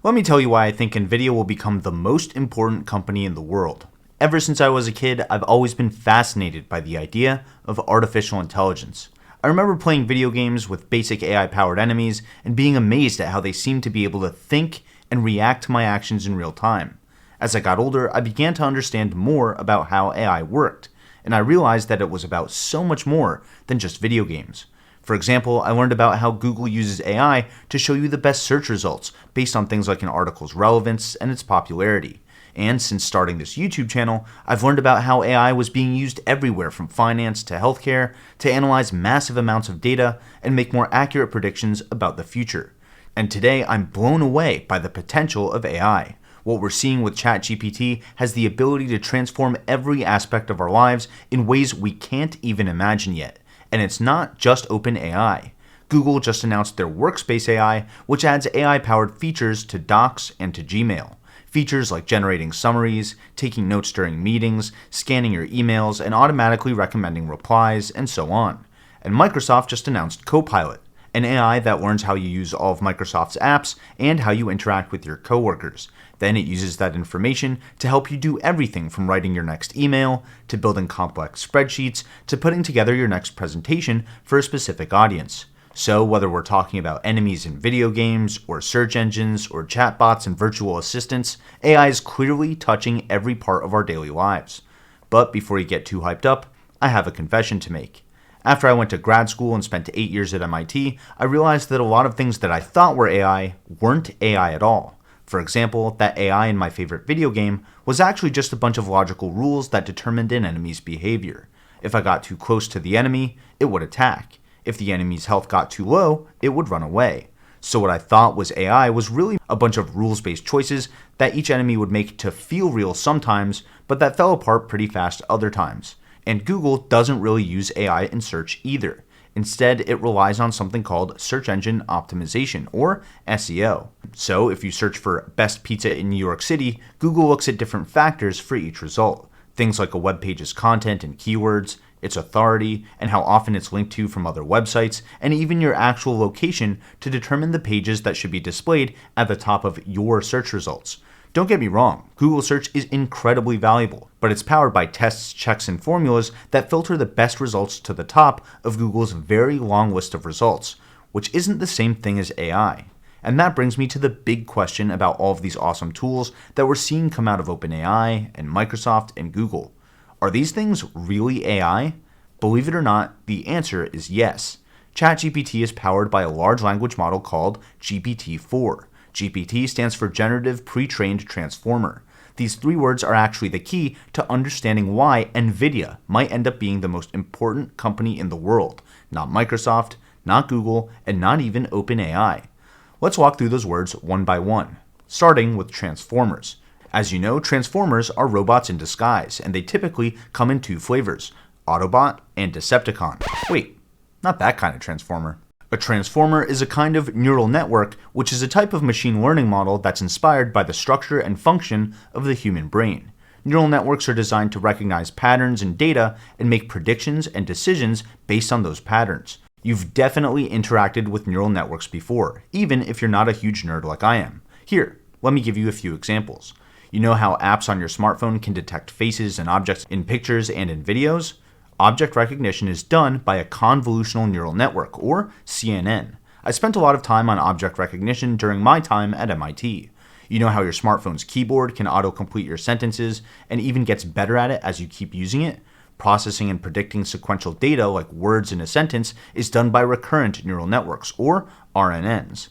Let me tell you why I think Nvidia will become the most important company in the world. Ever since I was a kid, I've always been fascinated by the idea of artificial intelligence. I remember playing video games with basic AI-powered enemies and being amazed at how they seemed to be able to think and react to my actions in real time. As I got older, I began to understand more about how AI worked, and I realized that it was about so much more than just video games. For example, I learned about how Google uses AI to show you the best search results based on things like an article's relevance and its popularity. And since starting this YouTube channel, I've learned about how AI was being used everywhere from finance to healthcare to analyze massive amounts of data and make more accurate predictions about the future. And today, I'm blown away by the potential of AI. What we're seeing with ChatGPT has the ability to transform every aspect of our lives in ways we can't even imagine yet. And it's not just OpenAI. Google just announced their Workspace AI, which adds AI-powered features to Docs and to Gmail. Features like generating summaries, taking notes during meetings, scanning your emails, and automatically recommending replies, and so on. And Microsoft just announced Copilot, an AI that learns how you use all of Microsoft's apps and how you interact with your coworkers. Then it uses that information to help you do everything from writing your next email, to building complex spreadsheets, to putting together your next presentation for a specific audience. So whether we're talking about enemies in video games, or search engines, or chatbots and virtual assistants, AI is clearly touching every part of our daily lives. But before you get too hyped up, I have a confession to make. After I went to grad school and spent 8 years at MIT, I realized that a lot of things that I thought were AI weren't AI at all. For example, that AI in my favorite video game was actually just a bunch of logical rules that determined an enemy's behavior. If I got too close to the enemy, it would attack. If the enemy's health got too low, it would run away. So what I thought was AI was really a bunch of rules-based choices that each enemy would make to feel real sometimes, but that fell apart pretty fast other times. And Google doesn't really use AI in search either. Instead, it relies on something called search engine optimization, or SEO. So if you search for best pizza in New York City, Google looks at different factors for each result. Things like a web page's content and keywords, its authority, and how often it's linked to from other websites, and even your actual location to determine the pages that should be displayed at the top of your search results. Don't get me wrong, Google search is incredibly valuable, but it's powered by tests, checks, and formulas that filter the best results to the top of Google's very long list of results, which isn't the same thing as AI. And that brings me to the big question about all of these awesome tools that we're seeing come out of OpenAI and Microsoft and Google. Are these things really AI? Believe it or not, the answer is yes. ChatGPT is powered by a large language model called GPT-4. GPT stands for Generative Pre-trained Transformer. These 3 words are actually the key to understanding why Nvidia might end up being the most important company in the world, not Microsoft, not Google, and not even OpenAI. Let's walk through those words one by one, starting with transformers. As you know, transformers are robots in disguise, and they typically come in 2 flavors, Autobot and Decepticon. Wait, not that kind of transformer. A transformer is a kind of neural network, which is a type of machine learning model that's inspired by the structure and function of the human brain. Neural networks are designed to recognize patterns in data and make predictions and decisions based on those patterns. You've definitely interacted with neural networks before, even if you're not a huge nerd like I am. Here, let me give you a few examples. You know how apps on your smartphone can detect faces and objects in pictures and in videos? Object recognition is done by a convolutional neural network, or CNN. I spent a lot of time on object recognition during my time at MIT. You know how your smartphone's keyboard can autocomplete your sentences and even gets better at it as you keep using it? Processing and predicting sequential data like words in a sentence is done by recurrent neural networks, or RNNs.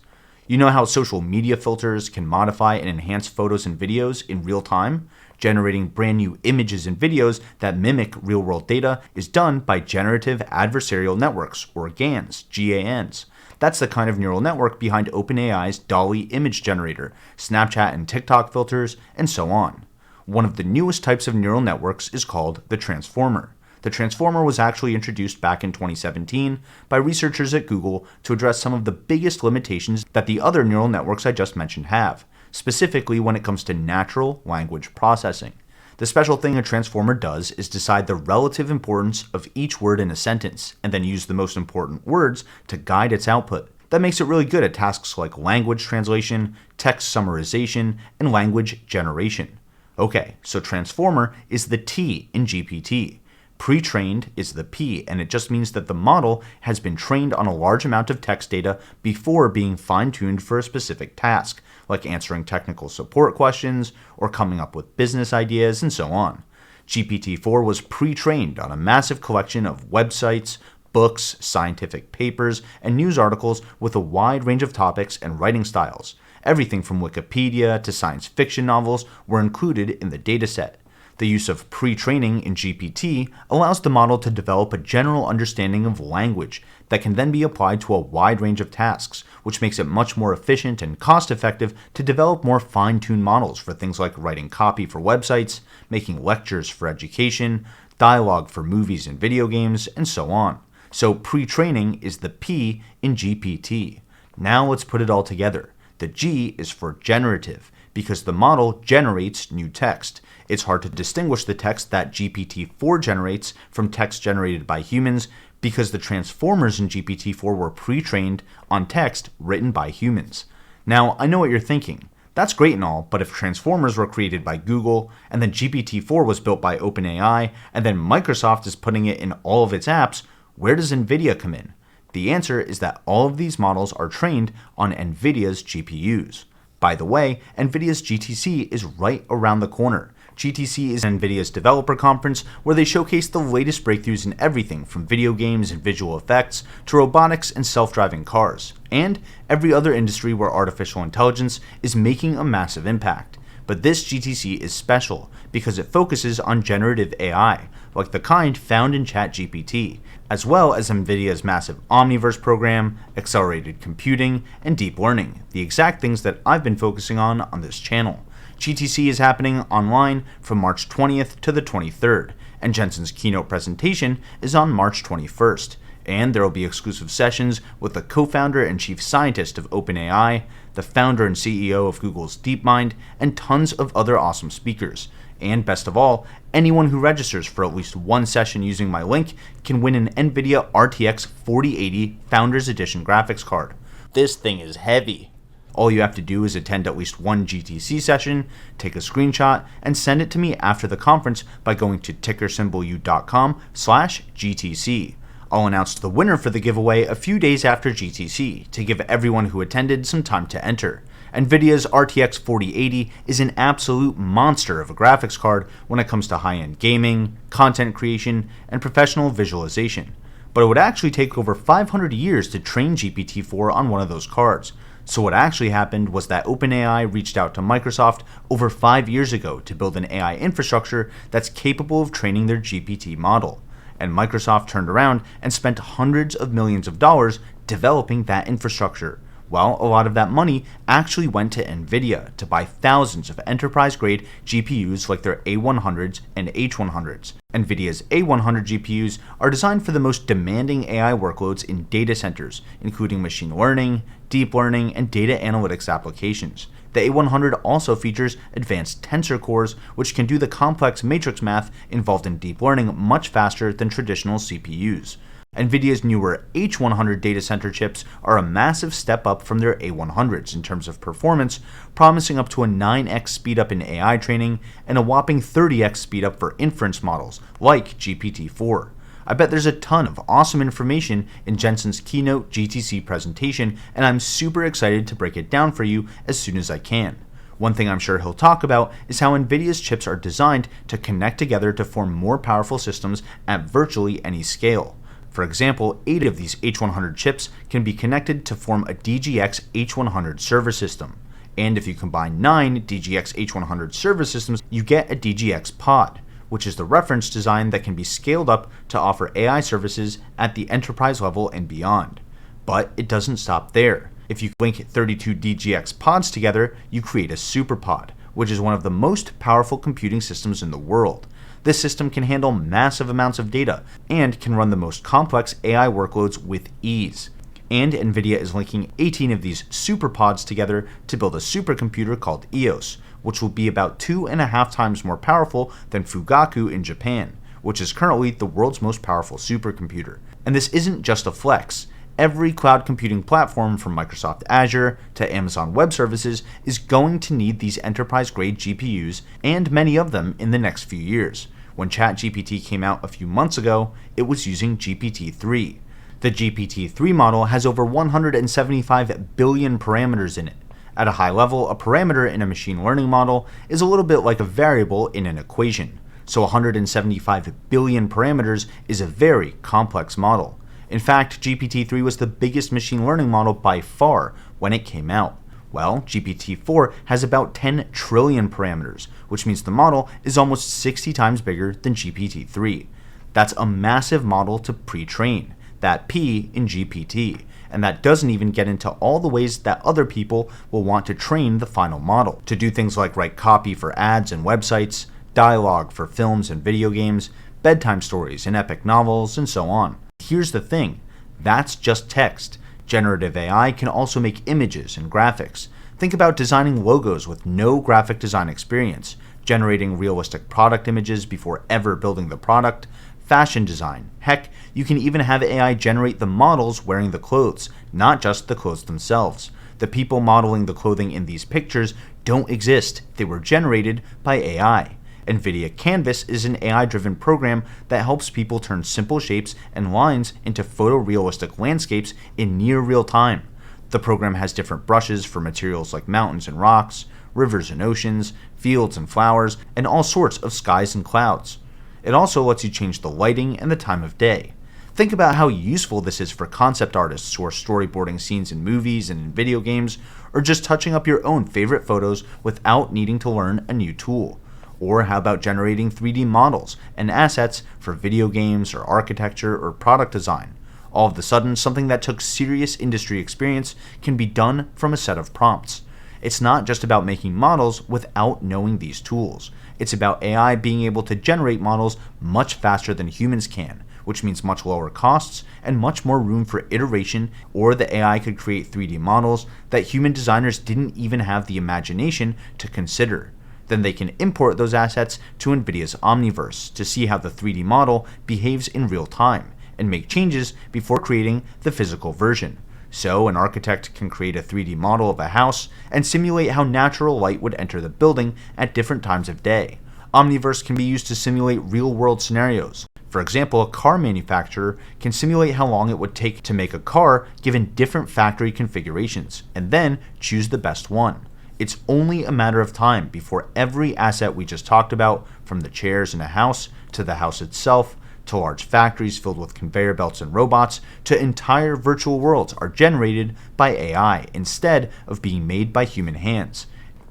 You know how social media filters can modify and enhance photos and videos in real time? Generating brand new images and videos that mimic real-world data is done by generative adversarial networks, or GANs, GANs. That's the kind of neural network behind OpenAI's DALL-E image generator, Snapchat and TikTok filters, and so on. One of the newest types of neural networks is called the transformer. The transformer was actually introduced back in 2017 by researchers at Google to address some of the biggest limitations that the other neural networks I just mentioned have, specifically when it comes to natural language processing. The special thing a transformer does is decide the relative importance of each word in a sentence, and then use the most important words to guide its output. that makes it really good at tasks like language translation, text summarization, and language generation. Okay, so transformer is the T in GPT. Pre-trained is the P, and it just means that the model has been trained on a large amount of text data before being fine-tuned for a specific task, like answering technical support questions or coming up with business ideas and so on. GPT-4 was pre-trained on a massive collection of websites, books, scientific papers, and news articles with a wide range of topics and writing styles. Everything from Wikipedia to science fiction novels were included in the dataset. The use of pre-training in GPT allows the model to develop a general understanding of language that can then be applied to a wide range of tasks, which makes it much more efficient and cost-effective to develop more fine-tuned models for things like writing copy for websites, making lectures for education, dialogue for movies and video games, and so on. So pre-training is the P in GPT. Now let's put it all together. The G is for generative, because the model generates new text. It's hard to distinguish the text that GPT-4 generates from text generated by humans because the transformers in GPT-4 were pre-trained on text written by humans. Now, I know what you're thinking. That's great and all, but if transformers were created by Google, and then GPT-4 was built by OpenAI, and then Microsoft is putting it in all of its apps, where does Nvidia come in? The answer is that all of these models are trained on Nvidia's GPUs. By the way, Nvidia's GTC is right around the corner. GTC is Nvidia's developer conference where they showcase the latest breakthroughs in everything from video games and visual effects to robotics and self-driving cars, and every other industry where artificial intelligence is making a massive impact. But this GTC is special because it focuses on generative AI, like the kind found in ChatGPT, as well as Nvidia's massive Omniverse program, accelerated computing, and deep learning, the exact things that I've been focusing on this channel. GTC is happening online from March 20th to the 23rd, and Jensen's keynote presentation is on March 21st. And there will be exclusive sessions with the co-founder and chief scientist of OpenAI, the founder and CEO of Google's DeepMind, and tons of other awesome speakers. And best of all, anyone who registers for at least one session using my link can win an Nvidia RTX 4080 Founders Edition graphics card. This thing is heavy. All you have to do is attend at least one GTC session, take a screenshot, and send it to me after the conference by going to tickersymbolu.com/GTC. I'll announce the winner for the giveaway a few days after GTC to give everyone who attended some time to enter. Nvidia's RTX 4080 is an absolute monster of a graphics card when it comes to high-end gaming, content creation, and professional visualization. But it would actually take over 500 years to train GPT-4 on one of those cards. So what actually happened was that OpenAI reached out to Microsoft over 5 years ago to build an AI infrastructure that's capable of training their GPT model. And Microsoft turned around and spent hundreds of millions of dollars developing that infrastructure. Well, a lot of that money actually went to Nvidia to buy thousands of enterprise-grade GPUs like their A100s and H100s. Nvidia's A100 GPUs are designed for the most demanding AI workloads in data centers, including machine learning, deep learning, and data analytics applications. The A100 also features advanced tensor cores, which can do the complex matrix math involved in deep learning much faster than traditional CPUs. Nvidia's newer H100 data center chips are a massive step up from their A100s in terms of performance, promising up to a 9x speedup in AI training and a whopping 30x speedup for inference models like GPT-4. I bet there's a ton of awesome information in Jensen's keynote GTC presentation, and I'm super excited to break it down for you as soon as I can. One thing I'm sure he'll talk about is how Nvidia's chips are designed to connect together to form more powerful systems at virtually any scale. For example, 8 of these H100 chips can be connected to form a DGX H100 server system. And if you combine 9 DGX H100 server systems, you get a DGX pod, which is the reference design that can be scaled up to offer AI services at the enterprise level and beyond. But it doesn't stop there. If you link 32 DGX pods together, you create a superpod, which is one of the most powerful computing systems in the world. This system can handle massive amounts of data and can run the most complex AI workloads with ease. And Nvidia is linking 18 of these superpods together to build a supercomputer called EOS, which will be about 2.5 times more powerful than Fugaku in Japan, which is currently the world's most powerful supercomputer. And this isn't just a flex. every cloud computing platform from Microsoft Azure to Amazon Web Services is going to need these enterprise-grade GPUs, and many of them in the next few years. When ChatGPT came out a few months ago, it was using GPT-3. The GPT-3 model has over 175 billion parameters in it. At a high level, a parameter in a machine learning model is a little bit like a variable in an equation. So 175 billion parameters is a very complex model. In fact, GPT-3 was the biggest machine learning model by far when it came out. Well, GPT-4 has about 10 trillion parameters, which means the model is almost 60 times bigger than GPT-3. That's a massive model to pre-train, that P in GPT, and that doesn't even get into all the ways that other people will want to train the final model, to do things like write copy for ads and websites, dialogue for films and video games, bedtime stories and epic novels, and so on. Here's the thing, that's just text. Generative AI can also make images and graphics. Think about designing logos with no graphic design experience, generating realistic product images before ever building the product, fashion design. Heck, you can even have AI generate the models wearing the clothes, not just the clothes themselves. The people modeling the clothing in these pictures don't exist, they were generated by AI. NVIDIA Canvas is an AI-driven program that helps people turn simple shapes and lines into photorealistic landscapes in near real time. The program has different brushes for materials like mountains and rocks, rivers and oceans, fields and flowers, and all sorts of skies and clouds. It also lets you change the lighting and the time of day. Think about how useful this is for concept artists who are storyboarding scenes in movies and in video games, or just touching up your own favorite photos without needing to learn a new tool. Or how about generating 3D models and assets for video games or architecture or product design? All of a sudden, something that took serious industry experience can be done from a set of prompts. It's not just about making models without knowing these tools. It's about AI being able to generate models much faster than humans can, which means much lower costs and much more room for iteration, or the AI could create 3D models that human designers didn't even have the imagination to consider. Then they can import those assets to NVIDIA's Omniverse to see how the 3D model behaves in real time and make changes before creating the physical version. So an architect can create a 3D model of a house and simulate how natural light would enter the building at different times of day. Omniverse can be used to simulate real-world scenarios. For example, a car manufacturer can simulate how long it would take to make a car given different factory configurations, and then choose the best one. It's only a matter of time before every asset we just talked about, from the chairs in a house to the house itself, to large factories filled with conveyor belts and robots, to entire virtual worlds, are generated by AI instead of being made by human hands.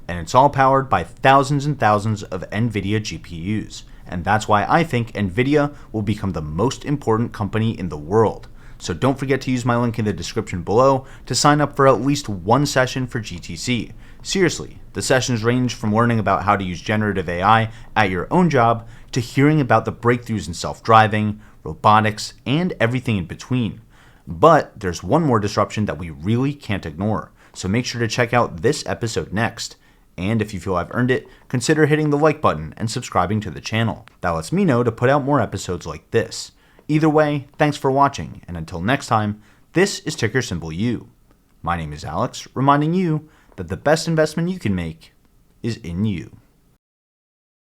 And it's all powered by thousands and thousands of NVIDIA GPUs. And that's why I think NVIDIA will become the most important company in the world. So don't forget to use my link in the description below to sign up for at least one session for GTC. Seriously, the sessions range from learning about how to use generative AI at your own job to hearing about the breakthroughs in self-driving, robotics, and everything in between. But there's one more disruption that we really can't ignore, so make sure to check out this episode next. And if you feel I've earned it, consider hitting the like button and subscribing to the channel. That lets me know to put out more episodes like this. Either way, thanks for watching, and until next time, this is ticker symbol U. My name is Alex, reminding you that the best investment you can make is in you.